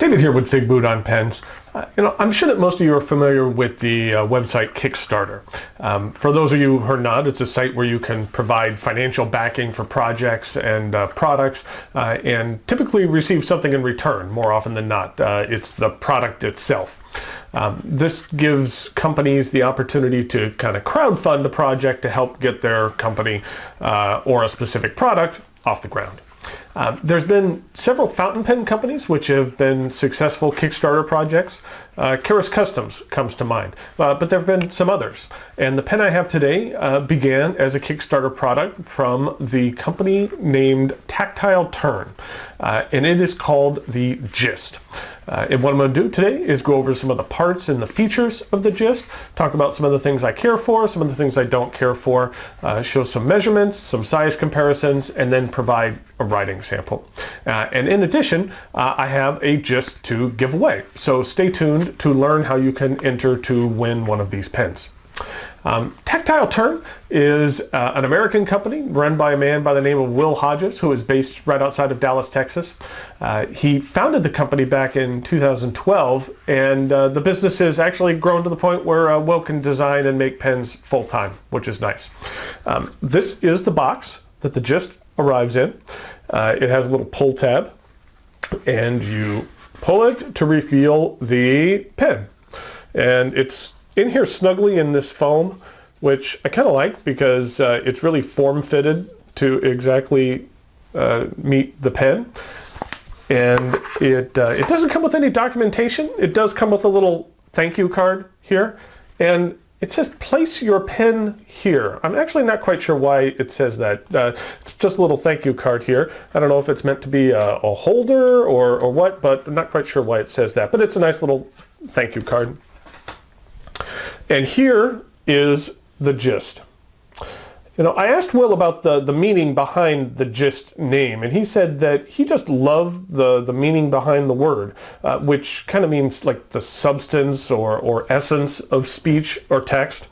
David here with figbootonpens. I'm sure that most of you are familiar with the website Kickstarter. For those of you who are not, it's a site where you can provide financial backing for projects and products and typically receive something in return more often than not. It's the product itself. This gives companies the opportunity to kind of crowdfund a project to help get their company or a specific product off the ground. There's been several fountain pen companies which have been successful Kickstarter projects. Keras Customs comes to mind, but there have been some others. And the pen I have today began as a Kickstarter product from the company named Tactile Turn, and it is called the Gist. And what I'm going to do today is go over some of the parts and the features of the Gist, talk about some of the things I care for, some of the things I don't care for, show some measurements, some size comparisons, and then provide a writing sample. And in addition, I have a Gist to give away. So stay tuned to learn how you can enter to win one of these pens. Tactile Turn is an American company run by a man by the name of Will Hodges, who is based right outside of Dallas, Texas. He founded the company back in 2012, and the business has actually grown to the point where Will can design and make pens full-time, which is nice. This is the box that the Gist arrives in. It has a little pull tab, and you pull it to reveal the pen. And it's in here snugly in this foam, which I kind of like because it's really form-fitted to exactly meet the pen. And it doesn't come with any documentation. It does come with a little thank you card here. And it says place your pen here. I'm actually not quite sure why it says that. It's just a little thank you card here. I don't know if it's meant to be a holder or what, but I'm not quite sure why it says that. But it's a nice little thank you card. And here is the Gist. I asked Will about the meaning behind the Gist name, and he said that he just loved the meaning behind the word, which kind of means like the substance or essence of speech or text.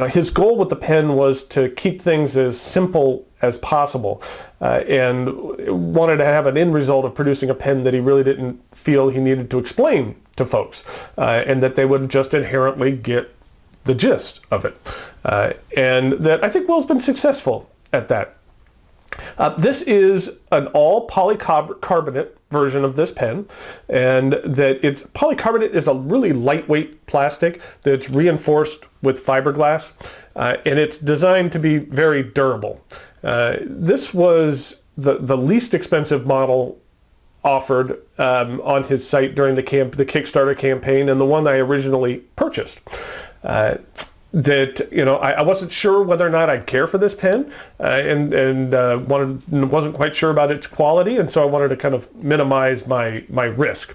His goal with the pen was to keep things as simple as possible, and wanted to have an end result of producing a pen that he really didn't feel he needed to explain to folks, and that they would just inherently get the gist of it. And that I think Will's been successful at that. This is an all polycarbonate version of this pen, and that polycarbonate is a really lightweight plastic that's reinforced with fiberglass, and it's designed to be very durable. This was the least expensive model offered on his site during the Kickstarter campaign, and the one I originally purchased. I wasn't sure whether or not I'd care for this pen, and wasn't quite sure about its quality, and so I wanted to kind of minimize my risk.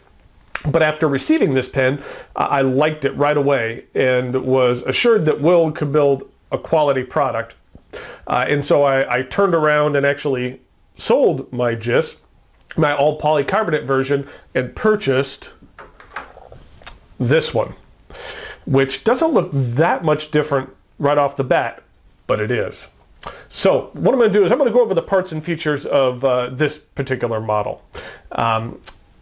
But after receiving this pen, I liked it right away and was assured that Will could build a quality product. And so I turned around and actually sold my Gist, my all polycarbonate version, and purchased this one, which doesn't look that much different right off the bat, but it is. So what I'm going to do is I'm going to go over the parts and features of this particular model.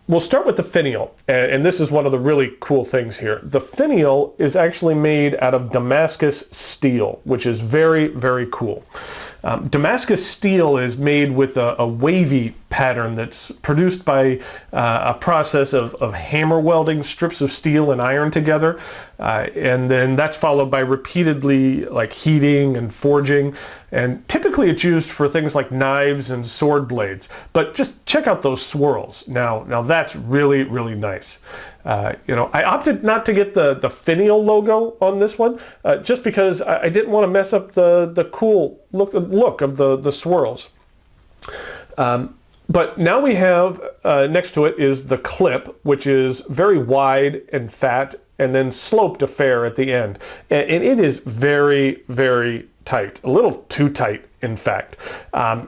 We'll start with the Finial, and this is one of the really cool things here. The Finial is actually made out of Damascus steel, which is very, very cool. Damascus steel is made with a wavy pattern that's produced by a process of hammer welding strips of steel and iron together, and then that's followed by repeatedly heating and forging, and typically it's used for things like knives and sword blades. But just check out those swirls. Now that's really, really nice. I opted not to get the Finial logo on this one, just because I didn't want to mess up the cool look of the swirls. But now we have, next to it is the clip, which is very wide and fat, and then sloped to fair at the end. And it is very, very tight, a little too tight, in fact.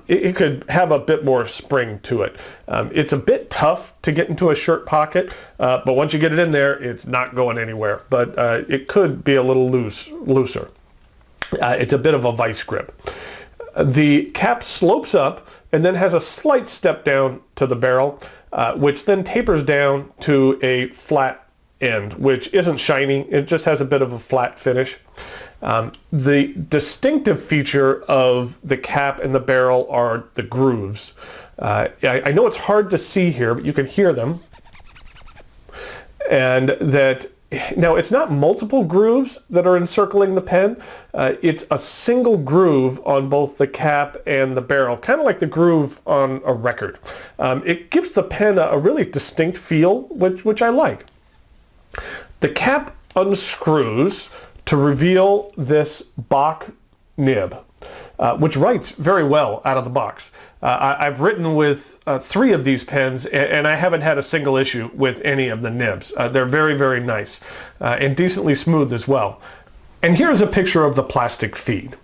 It could have a bit more spring to it. It's a bit tough to get into a shirt pocket, but once you get it in there, it's not going anywhere. But it could be a little looser. It's a bit of a vice grip. The cap slopes up and then has a slight step down to the barrel, which then tapers down to a flat end, which isn't shiny. It just has a bit of a flat finish. The distinctive feature of the cap and the barrel are the grooves. I know it's hard to see here, but you can hear them. And that now it's not multiple grooves that are encircling the pen. It's a single groove on both the cap and the barrel, kind of like the groove on a record. It gives the pen a really distinct feel, which I like. The cap unscrews to reveal this Bach nib, which writes very well out of the box. I've written with 3 of these pens, and I haven't had a single issue with any of the nibs. They're very, very nice and decently smooth as well. And here's a picture of the plastic feed.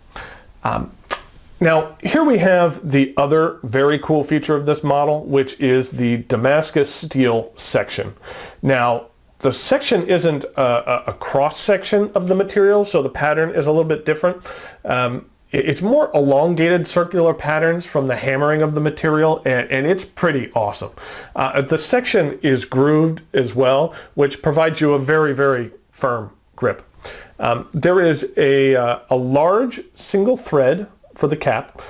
Now, here we have the other very cool feature of this model, which is the Damascus steel section. Now, the section isn't a cross section of the material, so the pattern is a little bit different. It's more elongated circular patterns from the hammering of the material, and it's pretty awesome. The section is grooved as well, which provides you a very, very firm grip. There is a large single thread for the cap,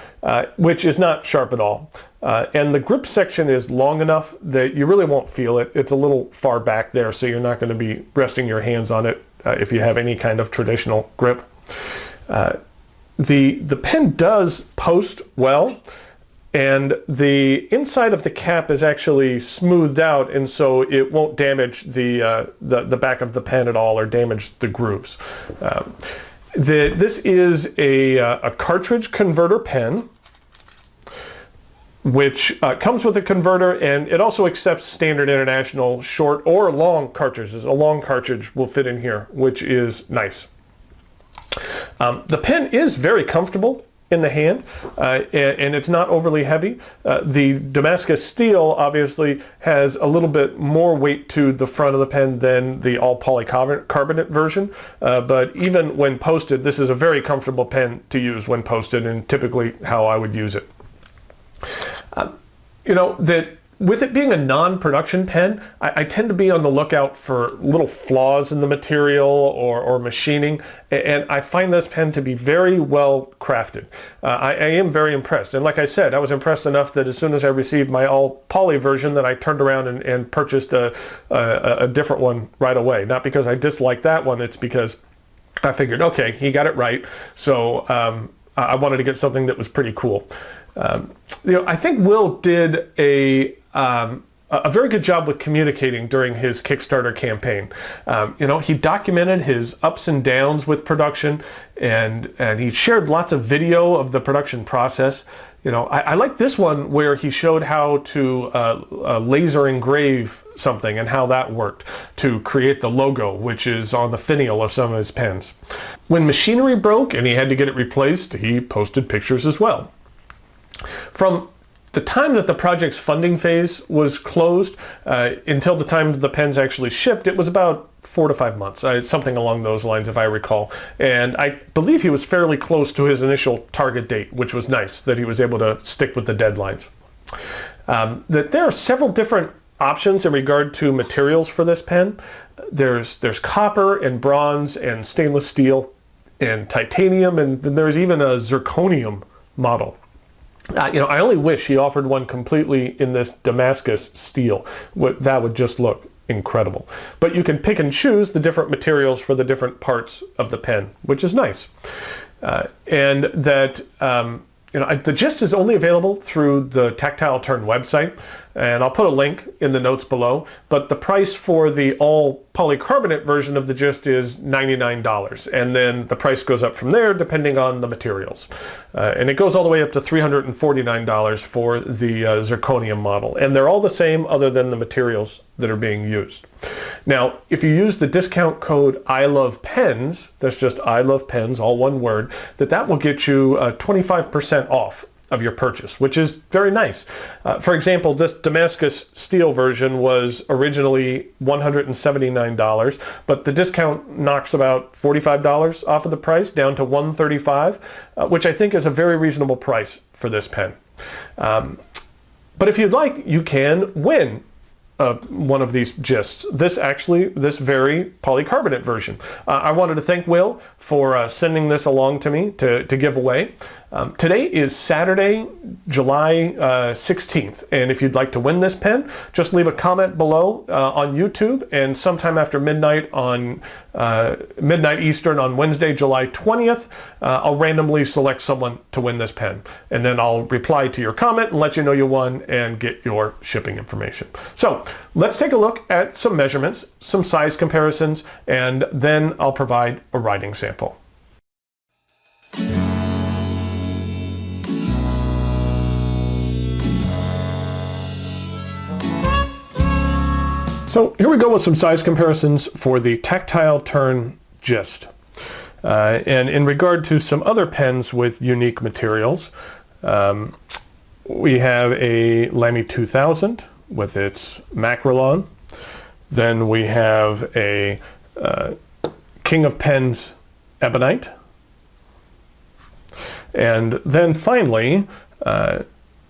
which is not sharp at all. And the grip section is long enough that you really won't feel it. It's a little far back there, so you're not going to be resting your hands on it if you have any kind of traditional grip. The pen does post well, and the inside of the cap is actually smoothed out, and so it won't damage the back of the pen at all or damage the grooves. This is a cartridge converter pen, which comes with a converter, and it also accepts standard international short or long cartridges. A long cartridge will fit in here, which is nice. The pen is very comfortable in the hand, and it's not overly heavy. The Damascus steel obviously has a little bit more weight to the front of the pen than the all polycarbonate version, but even when posted, this is a very comfortable pen to use when posted, and typically how I would use it. You know, that with it being a non-production pen, I tend to be on the lookout for little flaws in the material or machining, and I find this pen to be very well crafted. I am very impressed, and like I said, I was impressed enough that as soon as I received my all poly version that I turned around and purchased a different one right away. Not because I disliked that one, it's because I figured, okay, he got it right, so I wanted to get something that was pretty cool. You know, I think Will did a very good job with communicating during his Kickstarter campaign. You know, he documented his ups and downs with production, and he shared lots of video of the production process. You know, I like this one where he showed how to laser engrave something and how that worked to create the logo, which is on the finial of some of his pens. When machinery broke and he had to get it replaced, he posted pictures as well. From the time that the project's funding phase was closed until the time the pens actually shipped, it was about 4 to 5 months, something along those lines if I recall. And I believe he was fairly close to his initial target date, which was nice that he was able to stick with the deadlines. That there are several different options in regard to materials for this pen. There's copper and bronze and stainless steel and titanium, and there's even a zirconium model. You know, I only wish he offered one completely in this Damascus steel. That would just look incredible. But you can pick and choose the different materials for the different parts of the pen, which is nice. And that, you know, the Gist is only available through the Tactile Turn website, and I'll put a link in the notes below, but the price for the all polycarbonate version of the Gist is $99, and then the price goes up from there depending on the materials. And it goes all the way up to $349 for the zirconium model, and they're all the same other than the materials that are being used. Now, if you use the discount code ILOVEPENS, that's just ILOVEPENS, all one word, that will get you 25% off of your purchase, which is very nice. For example, this Damascus steel version was originally $179, but the discount knocks about $45 off of the price down to $135, which I think is a very reasonable price for this pen. But if you'd like, you can win one of these gists. This very polycarbonate version. I wanted to thank Will for sending this along to me to give away. Today is Saturday, July 16th, and if you'd like to win this pen, just leave a comment below on YouTube, and sometime after midnight on midnight Eastern on Wednesday, July 20th, I'll randomly select someone to win this pen, and then I'll reply to your comment and let you know you won and get your shipping information. So let's take a look at some measurements, some size comparisons, and then I'll provide a writing sample. So here we go with some size comparisons for the Tactile Turn Gist. And in regard to some other pens with unique materials, we have a Lamy 2000 with its Macrolon. Then we have a King of Pens Ebonite. And then finally,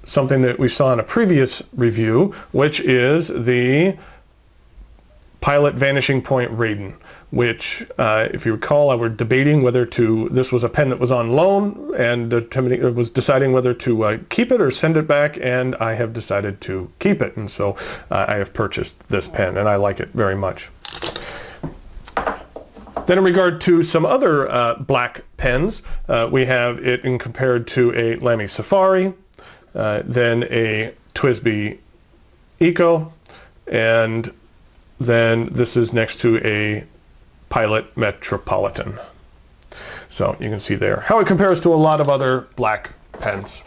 something that we saw in a previous review, which is the Pilot Vanishing Point Raiden, which, if you recall, I was debating whether this was a pen that was on loan, and was deciding whether to keep it or send it back, and I have decided to keep it, and so I have purchased this pen, and I like it very much. Then in regard to some other black pens, we have it compared to a Lamy Safari, then a TWSBI Eco, and then this is next to a Pilot Metropolitan. So you can see there how it compares to a lot of other black pens.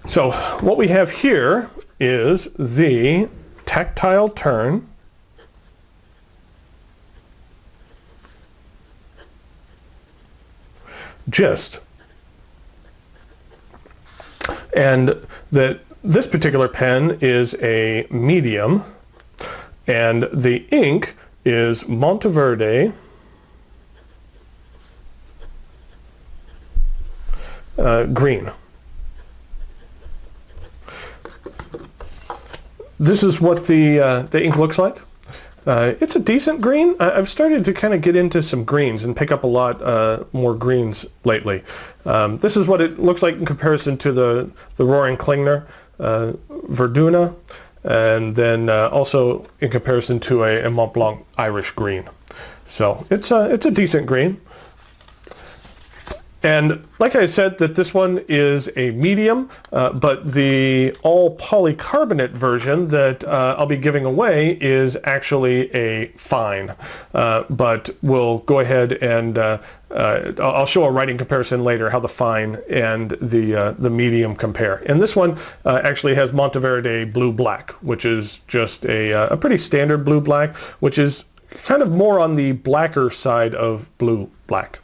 So what we have here is the Tactile Turn Gist. And this particular pen is a medium, and the ink is Monteverde green. This is what the ink looks like. It's a decent green. I've started to kind of get into some greens and pick up a lot more greens lately. This is what it looks like in comparison to the Roaring Klingner Verduna, and then also in comparison to a Mont Blanc Irish green. So it's a decent green. And like I said, that this one is a medium, but the all polycarbonate version that I'll be giving away is actually a fine. But we'll go ahead and I'll show a writing comparison later, how the fine and the medium compare. And this one actually has Monteverde blue black, which is just a pretty standard blue black, which is kind of more on the blacker side of blue black.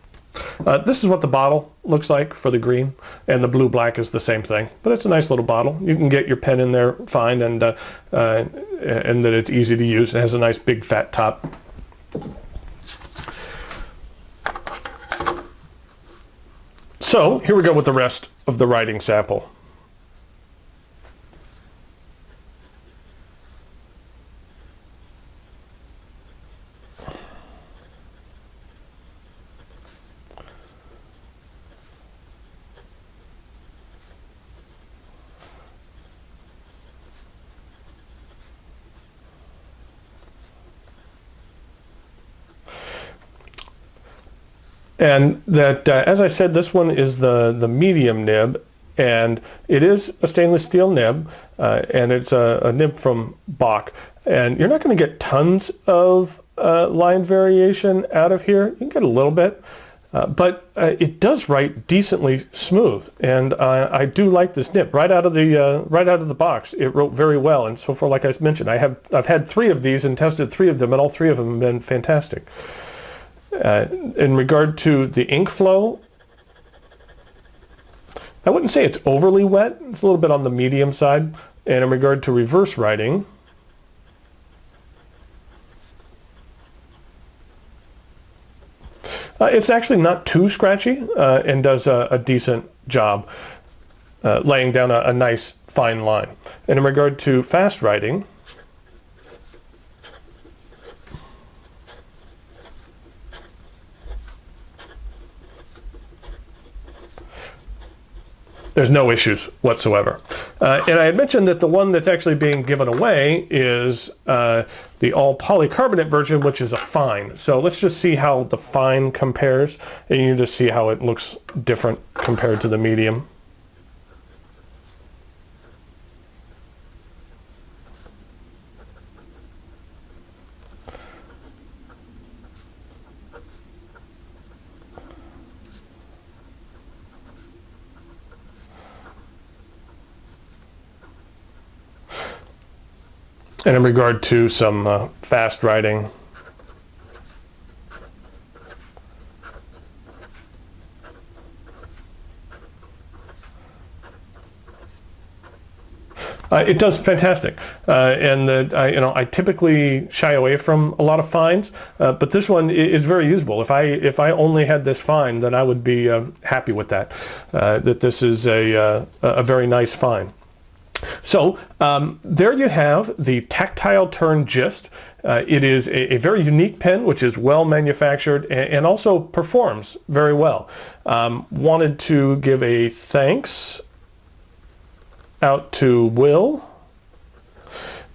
This is what the bottle looks like for the green, and the blue black is the same thing, but it's a nice little bottle. You can get your pen in there fine, and that it's easy to use. It has a nice big fat top. So here we go with the rest of the writing sample. And that, as I said, this one is the medium nib, and it is a stainless steel nib, and it's a nib from Bach. And you're not going to get tons of line variation out of here. You can get a little bit, but it does write decently smooth, and I do like this nib right out of the box. It wrote very well, and so far, like I mentioned, I've had 3 of these and tested 3 of them, and all 3 of them have been fantastic. In regard to the ink flow, I wouldn't say it's overly wet. It's a little bit on the medium side. And in regard to reverse writing, it's actually not too scratchy, and does a decent job laying down a nice fine line. And in regard to fast writing, there's no issues whatsoever. And I had mentioned that the one that's actually being given away is the all polycarbonate version, which is a fine. So let's just see how the fine compares, and you can just see how it looks different compared to the medium. And in regard to some fast writing, it does fantastic, and I typically shy away from a lot of fines, but this one is very usable. If I only had this fine, then I would be happy with that. That this is a very nice fine. So there you have the Tactile Turn Gist. It is a very unique pen, which is well manufactured and also performs very well. Wanted to give a thanks out to Will,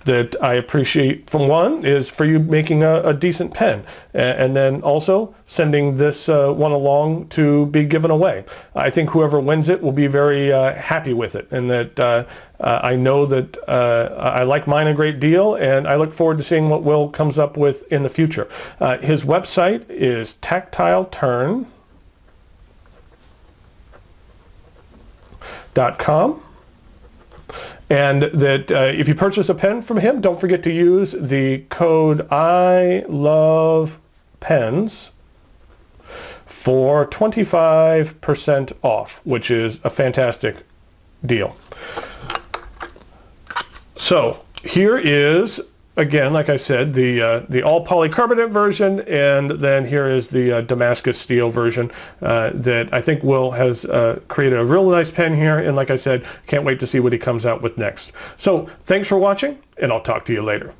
that I appreciate. From one is for you making a decent pen, and then also sending this one along to be given away. I think whoever wins it will be very happy with it, and that I know that I like mine a great deal, and I look forward to seeing what Will comes up with in the future. His website is tactileturn.com. And that if you purchase a pen from him, don't forget to use the code ILOVEPENS for 25% off, which is a fantastic deal. So here is, again, like I said, the all polycarbonate version, and then here is the Damascus steel version that I think Will has created a real nice pen here, and like I said, can't wait to see what he comes out with next. So thanks for watching, and I'll talk to you later.